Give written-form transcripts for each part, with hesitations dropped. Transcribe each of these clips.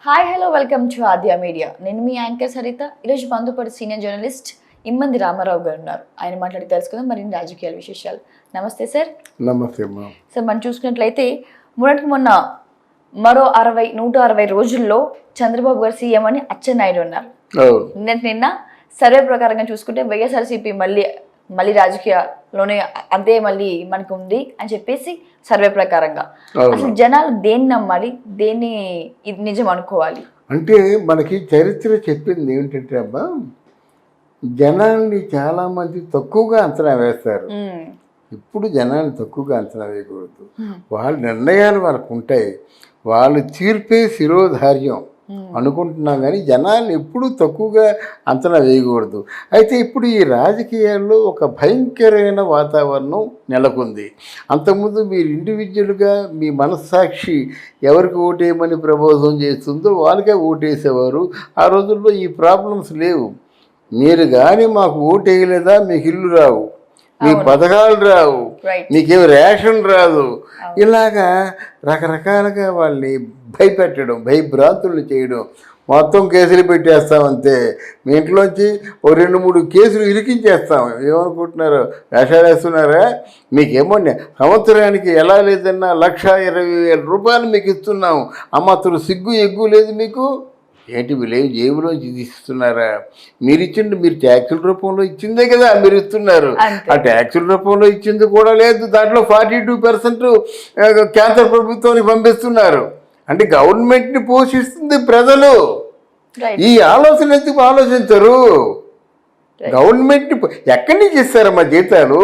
Hi hello welcome to Aadya media. నేను మీ anchor Saritha. ఈరోజు మనతో పాటు సీనియర్ జర్నలిస్ట్ ఇమ్మంది రామారావు గారు ఉన్నారు. ఆయన మాట్లాడి తెలుసుకుందాం మరిన్ని రాజకీయాల విశేషాలు. నమస్తే సార్. నమస్తే సార్, మనం చూసుకున్నట్లయితే మొన్న మరో 160 రోజుల్లో చంద్రబాబు గారు సీఎం అని అచ్చెన్నాయుడు ఉన్నారు. నిన్న సర్వే ప్రకారంగా చూసుకుంటే వైఎస్ఆర్సీపీ మళ్ళీ రాజకీయాల్లోనే అదే మళ్ళీ మనకు ఉంది అని చెప్పేసి సర్వే ప్రకారంగా. అసలు జనాలు దేన్ని నమ్మాలి, దేన్ని ఇది నిజం అనుకోవాలి? అంటే మనకి చరిత్ర చెప్పింది ఏంటంటే అబ్బా, జనాల్ని చాలామంది తక్కువగా అంచనా వేస్తారు. ఇప్పుడు జనాన్ని తక్కువగా అంచనా వేయకూడదు. వాళ్ళ నిర్ణయాలు వాళ్ళకు ఉంటాయి, వాళ్ళు తీర్పే శిరోధార్యం అనుకుంటున్నాం, కానీ జనాన్ని ఎప్పుడూ తక్కువగా అంచనా వేయకూడదు. అయితే ఇప్పుడు ఈ రాజకీయాల్లో ఒక భయంకరమైన వాతావరణం నెలకొంది. అంతకుముందు మీరు ఇండివిజువల్గా మీ మనస్సాక్షి ఎవరికి ఓటేయమని ప్రబోధం చేస్తుందో వాళ్ళకే ఓటేసేవారు. ఆ రోజుల్లో ఈ ప్రాబ్లమ్స్ లేవు. మీరు కానీ మాకు ఓటేయలేదా మీకు ఇల్లు రావు, మీకు పథకాలు రావు, మీకేం రేషన్ రాదు, ఇలాగా రకరకాలుగా వాళ్ళని భయపెట్టడం, భయభ్రాంతులు చేయడం, మొత్తం కేసులు పెట్టేస్తామంతే. మీ ఇంట్లోంచి 2-3 కేసులు ఇరికించేస్తాం. ఏమనుకుంటున్నారు, వేషాలు వేస్తున్నారా? మీకేమో సంవత్సరానికి ఎలా లేదన్నా 1,20,000 రూపాయలు మీకు ఇస్తున్నాం. అమ్మతులు సిగ్గు ఎగ్గు లేదు మీకు? ఏంటి వీళ్ళేం జేబులోంచి తీస్తున్నారా? మీరు ట్యాక్సుల రూపంలో ఇచ్చిందే కదా మీరు ఇస్తున్నారు. ఆ ట్యాక్సుల రూపంలో ఇచ్చింది కూడా లేదు. దాంట్లో 42% కేంద్ర ప్రభుత్వానికి పంపిస్తున్నారు. అంటే గవర్నమెంట్ని పోషిస్తుంది ప్రజలు. ఈ ఆలోచన ఎందుకు ఆలోచించరు? గవర్నమెంట్ ఎక్కడి నుంచి ఇస్తారమ్మా జీతాలు?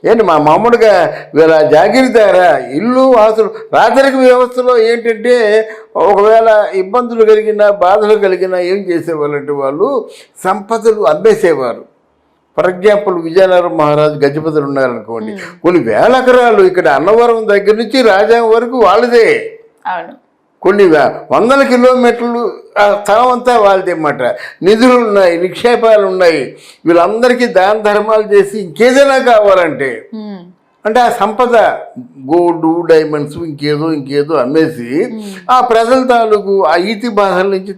ఏంటి మా మామూలుగా వీళ్ళ జాగిరిదారా? ఇల్లు ఆస్తులు రాజరిక వ్యవస్థలో ఏంటంటే ఒకవేళ ఇబ్బందులు కలిగినా బాధలు కలిగినా ఏం చేసేవాళ్ళంటే వాళ్ళు సంపదలు అమ్మేసేవారు. ఫర్ ఎగ్జాంపుల్ విజయనగరం మహారాజు గజపతులు ఉన్నారనుకోండి, కొన్ని వేల ఎకరాలు ఇక్కడ అన్నవరం దగ్గర నుంచి రాజాం వరకు వాళ్ళదే. కొన్ని 100 కిలోమీటర్లు స్థలం అంతా వాళ్ళదన్నమాట. నిధులు ఉన్నాయి, నిక్షేపాలు ఉన్నాయి. వీళ్ళందరికీ దాన ధర్మాలు చేసి ఇంకేదైనా కావాలంటే అంటే ఆ సంపద గోల్డ్ డైమండ్స్ ఇంకేదో అమ్మేసి ఆ ప్రజల తాలూకు ఆ ఈతి బాధల నుంచి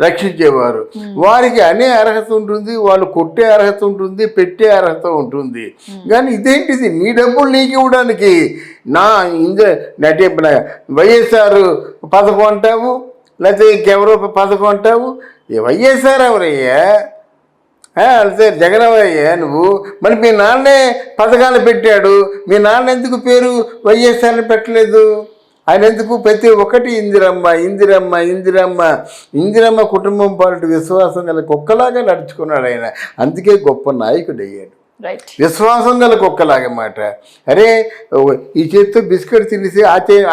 రక్షించేవారు. వారికి అనే అర్హత ఉంటుంది, వాళ్ళు కొట్టే అర్హత ఉంటుంది, పెట్టే అర్హత ఉంటుంది. కానీ ఇదేంటిది, నీ డబ్బులు నీకు ఇవ్వడానికి అంటే వైఎస్ఆర్ పథకం అంటావు, లేకపోతే ఇంకెవరో పథకం అంటావు. వైఎస్ఆర్ ఎవరయ్యా? అదే జగనవయ్యా నువ్వు. మరి మీ నాన్నే పథకాలు పెట్టాడు, మీ నాన్న ఎందుకు పేరు వైఎస్ఆర్ని పెట్టలేదు? ఆయన ఎందుకు ప్రతి ఒక్కటి ఇందిరమ్మ కుటుంబం పాటు విశ్వాసం గల కుక్కలాగా నడుచుకున్నాడు ఆయన. అందుకే గొప్ప నాయకుడు అయ్యాడు. విశ్వాసం గల కుక్కలాగమాట. అరే ఈ చేతితో బిస్కెట్ తినేసి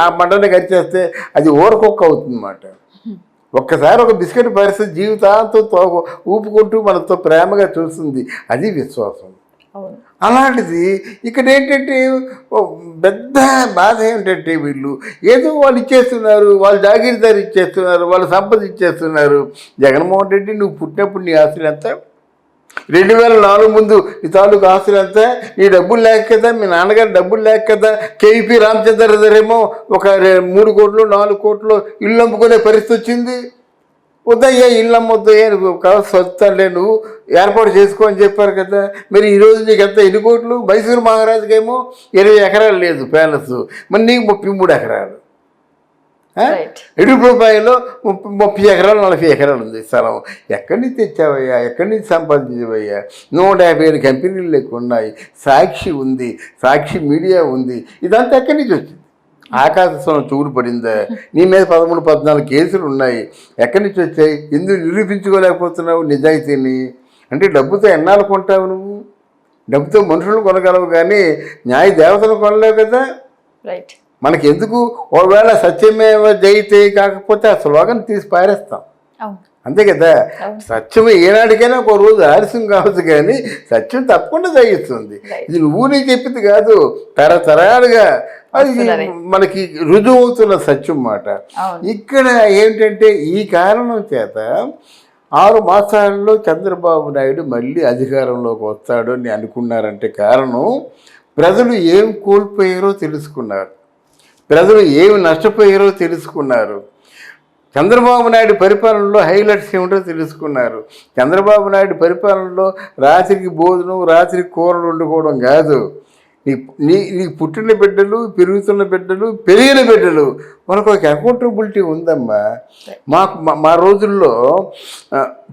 ఆ మండని గరిచేస్తే అది ఊరకుక్క అవుతుందన్నమాట. ఒక్కసారి ఒక బిస్కెట్ పరిస్థితి జీవితాంతో ఊపుకుంటూ మనతో ప్రేమగా చూస్తుంది, అది విశ్వాసం. అలాంటిది ఇక్కడ ఏంటంటే పెద్ద బాధ ఏంటంటే వీళ్ళు ఏదో వాళ్ళు ఇచ్చేస్తున్నారు, వాళ్ళు జాగీర్దారు ఇచ్చేస్తున్నారు, వాళ్ళు సంపద ఇచ్చేస్తున్నారు. జగన్మోహన్ రెడ్డి నువ్వు పుట్టినప్పుడు నీ ఆస్తులు ఎంత? 2004 ముందు నీ తాలూకు ఆస్తులు అంతా నీ డబ్బులు లేక కదా, మీ నాన్నగారు డబ్బులు లేక కదా. కేవీపీ రామచంద్రరావు ఒక 3 కోట్లు 4 కోట్లు ఇల్లు అమ్ముకునే పరిస్థితి వచ్చింది. వద్దయ్యా ఇల్లు అమ్మొద్దయ్యా, స్వచ్ఛలే నువ్వు ఏర్పాటు చేసుకో అని చెప్పారు కదా. మరి ఈరోజు నీకు ఎంత 8 కోట్లు? మైసూరు మహారాజుకేమో 20 ఎకరాలు లేదు ప్యాలెస్, మరి నీకు 33 ఎకరాలు. రూపాయలు 30 ఎకరాలు 40 ఎకరాలు ఉంది స్థలం. ఎక్కడి నుంచి తెచ్చావయ్యా? ఎక్కడి నుంచి సంపాదించవయ్యా? 157 కంపెనీలు లెక్క ఉన్నాయి, సాక్షి ఉంది, సాక్షి మీడియా ఉంది. ఇదంతా ఎక్కడి నుంచి వచ్చింది? ఆకాశం చూడు పడిందా? నీ మీద 13-14 కేసులు ఉన్నాయి. ఎక్కడి నుంచి వచ్చాయి? ఎందుకు నిరూపించుకోలేకపోతున్నావు నిజాయితీని? అంటే డబ్బుతో ఎన్నాళ్ళు కొంటావు నువ్వు? డబ్బుతో మనుషులను కొనగలవు కానీ న్యాయ దేవతలు కొనలేవు కదా. మనకి ఎందుకు? ఒకవేళ సత్యమేవ జయితే కాకపోతే ఆ స్లోగన్ తీసి పారేస్తాం, అంతే కదా. సత్యం ఏనాటికైనా ఒక రోజు ఆలస్యం కావచ్చు, కానీ సత్యం తప్పకుండా జయిస్తుంది. ఇది నువ్వు నీ చెప్పింది కాదు, తరతరాలుగా అది మనకి రుజువు అవుతున్న సత్యం మాట. ఇక్కడ ఏంటంటే ఈ కారణం చేత 6 మాసాల్లో చంద్రబాబు నాయుడు మళ్ళీ అధికారంలోకి వస్తాడు అని అనుకున్నారంటే కారణం ప్రజలు ఏం కోల్పోయారో తెలుసుకున్నారు, ప్రజలు ఏమి నష్టపోయారో తెలుసుకున్నారు. చంద్రబాబు నాయుడు పరిపాలనలో హైలైట్స్ ఏమిటో తెలుసుకున్నారు. చంద్రబాబు నాయుడు పరిపాలనలో రాత్రికి భోజనం, రాత్రికి కూరలు వండుకోవడం కాదు, నీ పుట్టిన బిడ్డలు, పెరుగుతున్న బిడ్డలు, పెరిగిన బిడ్డలు, మనకు ఒక అకౌంటబిలిటీ ఉందమ్మా. మా రోజుల్లో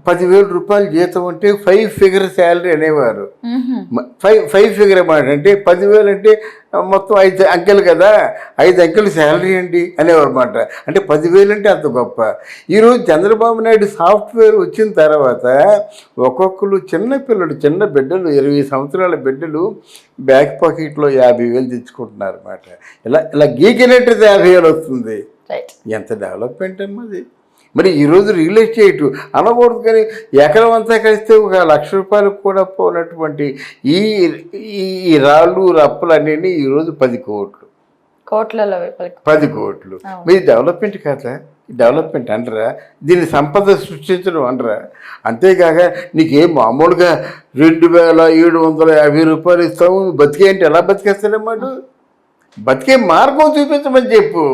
10,000 రూపాయలు జీతం అంటే 5 ఫిగర్ శాలరీ అనేవారు. 5 ఫిగర్ అన్నమాట. అంటే 10,000 అంటే మొత్తం 5 అంకెలు కదా, 5 అంకెలు శాలరీ అండి అనేవారు అన్నమాట. అంటే 10,000 అంటే అంత గొప్ప. ఈరోజు చంద్రబాబు నాయుడు సాఫ్ట్వేర్ వచ్చిన తర్వాత ఒక్కొక్కరు చిన్న బిడ్డలు, 20 సంవత్సరాల బిడ్డలు బ్యాక్ పాకెట్లో 50,000 తెచ్చుకుంటున్నారు అన్నమాట. ఇలా గీకినట్టు 50,000 వస్తుంది. ఎంత డెవలప్మెంట్ అమ్మా అది. మరి ఈరోజు రియల్ ఎస్టేట్ అనకూడదు, కానీ ఎకరం అంతా కలిస్తే ఒక 1,00,000 రూపాయలకు కూడా పోనటువంటి ఈ రాళ్ళు రప్పలు అనేవి ఈరోజు 10 కోట్లు, 10 కోట్లు. మీరు డెవలప్మెంట్ కాదా? డెవలప్మెంట్ అనరా? దీన్ని సంపద సృష్టించడం అనరా? అంతేకాక నీకేం మామూలుగా 2,750 రూపాయలు ఇస్తాము, బతికేంటి? ఎలా బతికేస్తాడన్నమాట? బతికే మార్గం చూపించమని చెప్పు.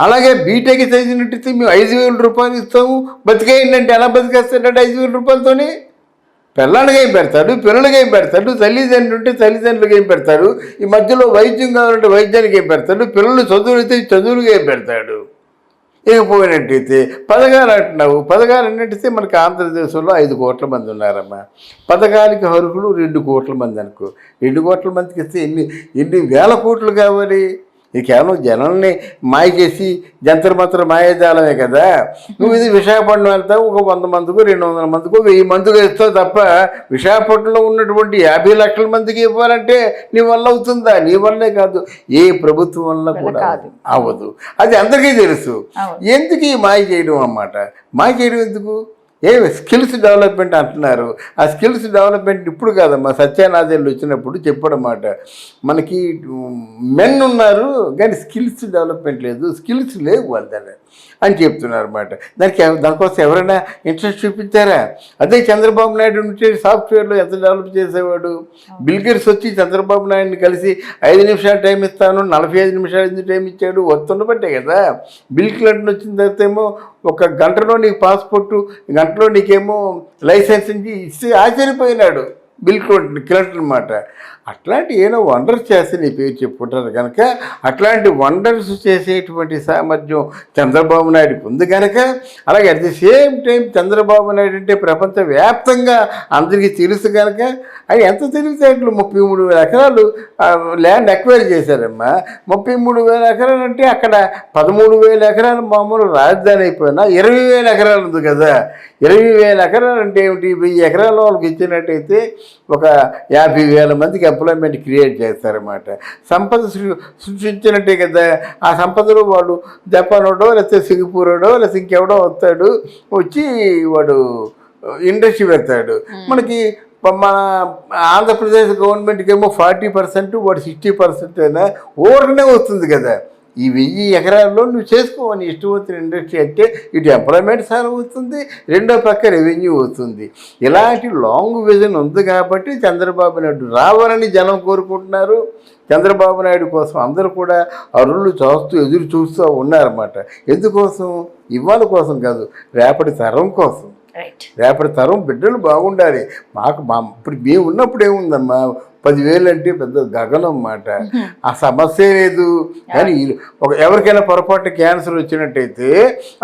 అలాగే బీటెక్ చదివినట్టు మేము 5,000 రూపాయలు ఇస్తాము, బతికేయండి, ఎలా బతికేస్తాడంటే 5,000 రూపాయలతోనే పిల్లలకి ఏం పెడతాడు, పిల్లలకి ఏం పెడతాడు, తల్లిదండ్రులు ఉంటే తల్లిదండ్రులకి ఏం పెడతాడు, ఈ మధ్యలో వైద్యం కావాలంటే వైద్యానికి ఏం పెడతాడు, పిల్లలు చదువులైతే చదువులకి ఏం పెడతాడు. ఇకపోయినట్టయితే పథకాలు అంటున్నావు. పథకాలు అన్నట్టయితే మనకి ఆంధ్రదేశంలో 5 కోట్ల మంది ఉన్నారమ్మా. పథకానికి అర్హులు 2 కోట్ల మంది అనుకో. 2 కోట్ల మందికి ఇస్తే ఎన్ని వేల కోట్లు కావాలి? ఇది కేవలం జనాల్ని మాయ చేసి జంతర్ మంతర్ మాయాజాలమే కదా. నువ్వు ఇది విశాఖపట్నం వెళ్తావు, ఒక 100 మందికో 200 మందికో 1000 మందికో ఇస్తావు తప్ప విశాఖపట్నంలో ఉన్నటువంటి 50 లక్షల మందికి ఇవ్వాలంటే నీ వల్ల అవుతుందా? నీ వల్లే కాదు, ఏ ప్రభుత్వం వల్ల కూడా అవ్వదు. అది అందరికీ తెలుసు. ఎందుకు ఈ మాయ చేయడం అన్నమాట? మాయ చేయడం ఎందుకు? స్కిల్స్ డెవలప్మెంట్ అంటున్నారు. ఆ స్కిల్స్ డెవలప్మెంట్ ఇప్పుడు కాదమ్మా, సత్యానాదేళ్ళు వచ్చినప్పుడు చెప్పడమాట. మనకి మెన్ ఉన్నారు కానీ స్కిల్స్ డెవలప్మెంట్ లేదు, స్కిల్స్ లేవు వాళ్ళ అని చెప్తున్నారు అన్నమాట. దానికోసం ఎవరైనా ఇంట్రెస్ట్ చూపించారా? అదే చంద్రబాబు నాయుడు ఉంటే సాఫ్ట్వేర్లో ఎంత డెవలప్ చేసేవాడు. బిల్ గేట్స్ వచ్చి చంద్రబాబు నాయుడిని కలిసి 5 నిమిషాలు టైం ఇస్తాను, 45 నిమిషాలు ఎందుకు టైం ఇచ్చాడు? వస్తుండబట్టే కదా. బిల్ క్లింటన్ వచ్చిన తర్వాత ఏమో 1 గంటలో నీకు పాస్పోర్టు, గంటలో నీకేమో లైసెన్స్ ఇచ్చి ఆశ్చర్యపోయినాడు బిల్ క్లింటన్ అన్నమాట. అట్లాంటి ఏదో వండర్స్ చేస్తే నీ పేరు చెప్పుకుంటారు కనుక అట్లాంటి వండర్స్ చేసేటువంటి సామర్థ్యం చంద్రబాబు నాయుడుకి ఉంది కనుక, అలాగే at the same time Chandrababu Naidu అంటే ప్రపంచవ్యాప్తంగా అందరికీ తెలుసు కనుక అది ఎంత తెలివితేటలు 33,000 ఎకరాలు ల్యాండ్ ఎక్వైర్ చేశారమ్మా. 33,000 ఎకరాలు అంటే అక్కడ 13,000 ఎకరాలు మామూలు రాజధాని అయిపోయినా 20,000 ఎకరాలు ఉంది కదా. 20,000 ఎకరాలు అంటే ఏమిటి? 1000 ఎకరాల వాళ్ళకి ఇచ్చినట్టయితే ఒక 50,000 మందికి ఎంప్లాయ్మెంట్ క్రియేట్ చేస్తారన్నమాట. సంపద సృష్టించినట్టే కదా. ఆ సంపదలో వాడు జపానోడో లేకపోతే సింగపూరోడో లేకపోతే ఇంకెవడో వస్తాడు, వచ్చి వాడు ఇండస్ట్రీ పెడతాడు. మనకి మన ఆంధ్రప్రదేశ్ గవర్నమెంట్కి ఏమో 40%, వాడు 60% అయినా ఓవర్నే వస్తుంది కదా. ఈ 1000 ఎకరాల్లో నువ్వు చేసుకోవని ఇష్టం వచ్చిన ఇండస్ట్రీ అంటే ఇటు ఎంప్లాయ్మెంట్ సార్ వస్తుంది, రెండో పక్క రెవెన్యూ వస్తుంది. ఇలాంటి లాంగ్ విజన్ ఉంది కాబట్టి చంద్రబాబు నాయుడు రావాలని జనం కోరుకుంటున్నారు. చంద్రబాబు నాయుడు కోసం అందరూ కూడా అరుళ్ళు ఎదురు చూస్తూ ఉన్నారన్నమాట. ఎందుకోసం? ఇవాళ కోసం కాదు, రేపటి తరం కోసం. రేపటి తరం బిడ్డలు బాగుండాలి. ఇప్పుడు మేము ఉన్నప్పుడు ఏముందమ్మా, 10,000 అంటే పెద్ద గగనం అన్నమాట. ఆ సమస్య లేదు. కానీ ఎవరికైనా పొరపాటు క్యాన్సర్ వచ్చినట్టయితే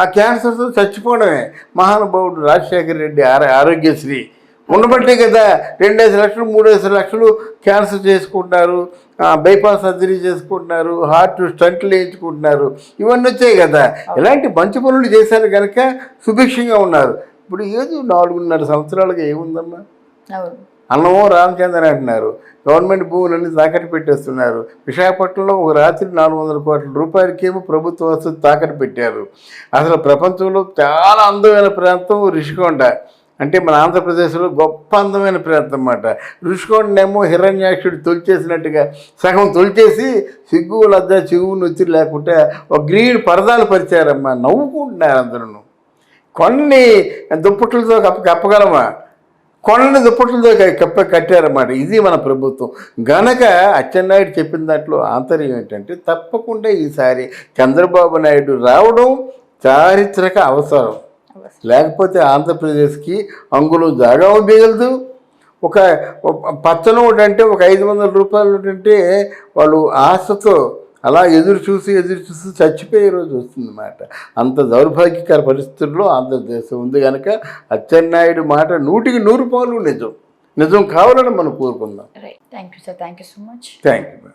ఆ క్యాన్సర్తో చచ్చిపోవడమే. మహానుభావుడు రాజశేఖర రెడ్డి ఆరోగ్యశ్రీ ఉండబట్టే కదా 2,5 లక్షలు 3,5 లక్షలు క్యాన్సర్ చేసుకుంటున్నారు, బైపాస్ సర్జరీ చేసుకుంటున్నారు, హార్ట్ స్టంట్లు వేయించుకుంటున్నారు. ఇవన్నీ వచ్చాయి కదా. ఇలాంటి మంచి పనులు చేశారు కనుక సుభిక్షంగా ఉన్నారు. ఇప్పుడు ఏదో 4.5 సంవత్సరాలుగా ఏముందమ్మా? అన్నమో రామచంద్రన్ అంటున్నారు, గవర్నమెంట్ భూములన్నీ తాకట్టు పెట్టేస్తున్నారు. విశాఖపట్నంలో ఒక రాత్రి 400 కోట్ల రూపాయలకేమో ప్రభుత్వ వస్తువులు తాకట్టు పెట్టారు. అసలు ప్రపంచంలో చాలా అందమైన ప్రాంతం రిషికొండ, అంటే మన ఆంధ్రప్రదేశ్లో గొప్ప అందమైన ప్రాంతం అన్నమాట. ఋషికొండనేమో హిరణ్యాక్షుడు తొలిచేసినట్టుగా సగం తొలిచేసి సిగ్గు లజ్జ చెవు నొచ్చి లేకుంటే ఒక గ్రీన్ పరదాలు పరిచారమ్మా. నవ్వుకుంటున్నారు అందరూ. కొన్ని దుప్పట్లతో కప్పగలమా? కొండని దుప్పట్లతో కట్టారన్నమాట. ఇది మన ప్రభుత్వం గనక. అచ్చెన్నాయుడు చెప్పిన దాంట్లో ఆంతర్యం ఏంటంటే తప్పకుండా ఈసారి చంద్రబాబు నాయుడు రావడం చారిత్రక అవసరం. లేకపోతే ఆంధ్రప్రదేశ్కి అంగుళం జాగా ఉండగలదు. ఒక పచ్చనోటు అంటే ఒక 500 రూపాయలు అంటే వాళ్ళు ఆశతో అలా ఎదురు చూసి చచ్చిపోయే రోజు వస్తుందన్నమాట. అంత దౌర్భాగ్యకర పరిస్థితుల్లో ఆంధ్రదేశం ఉంది కనుక అచ్చెన్నాయుడు మాట 100% నిజం కావాలని మనం కోరుకుందాం. Right. Thank you sir. Thank you so much. Thank you.